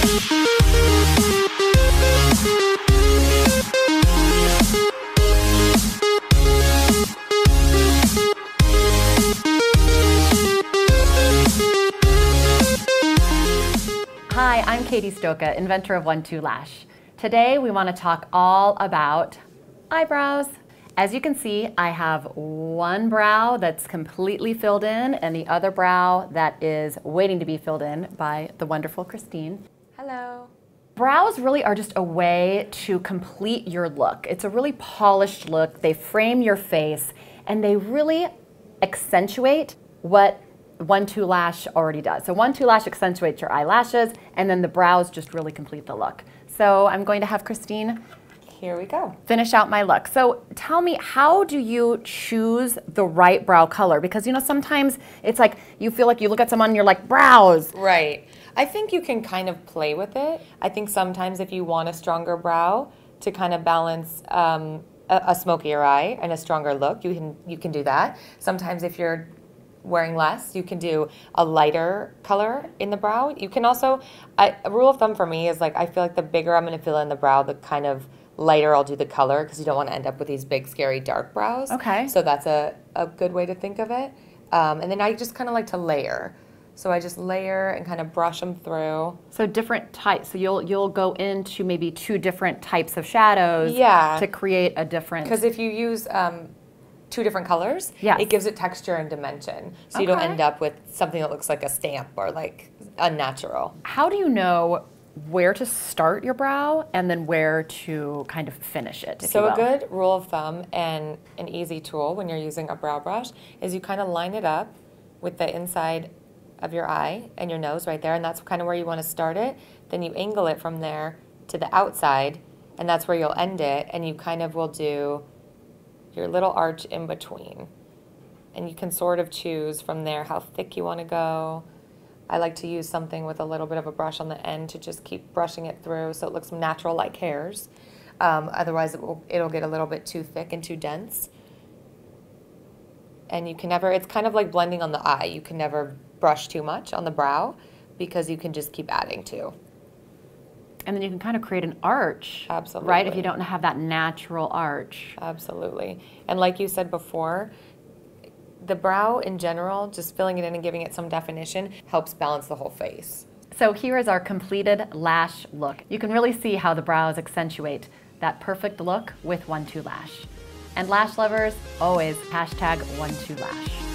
Hi, I'm Katy Stoka, inventor of 1-2 Lash. Today we want to talk all about eyebrows. As you can see, I have one brow that's completely filled in and the other brow that is waiting to be filled in by the wonderful Kristine. Hello. Brows really are just a way to complete your look. It's a really polished look. They frame your face and they really accentuate what 1-2 Lash already does. So 1-2 Lash accentuates your eyelashes and then the brows just really complete the look. So I'm going to have Kristine Here we go. finish out my look. So tell me, how do you choose the right brow color? Because you know, sometimes it's like you feel like you look at someone and you're like, brows. Right. I think you can kind of play with it. I think sometimes if you want a stronger brow to kind of balance a smokier eye and a stronger look, you can do that. Sometimes if you're wearing less, you can do a lighter color in the brow. You can also, a rule of thumb for me is like, I feel like the bigger I'm going to fill in the brow, the kind of lighter I'll do the color, because you don't want to end up with these big scary dark brows. Okay. So that's a good way to think of it. And then I just kind of like to layer. So I just layer and kind of brush them through. So different types. So you'll go into maybe 2 different types of shadows, Yeah, to create a different. because if you use 2 different colors, Yes. it gives it texture and dimension. So you Okay. don't end up with something that looks like a stamp or like unnatural. How do you know where to start your brow and then where to kind of finish it, if you So will? a good rule of thumb and an easy tool when you're using a brow brush is you kind of line it up with the inside of your eye and your nose right there, and that's kind of where you want to start it. Then you angle it from there to the outside, and that's where you'll end it, and you kind of will do your little arch in between. And you can sort of choose from there how thick you want to go. I like to use something with a little bit of a brush on the end to just keep brushing it through so it looks natural like hairs. Otherwise it'll get a little bit too thick and too dense. And you can never, it's kind of like blending on the eye. You can never brush too much on the brow because you can just keep adding to. And then you can kind of create an arch. Absolutely. Right, if you don't have that natural arch. Absolutely. And like you said before, the brow in general, just filling it in and giving it some definition, helps balance the whole face. So here is our completed lash look. You can really see how the brows accentuate that perfect look with 1-2 Lash. And lash lovers, always #1-2 Lash.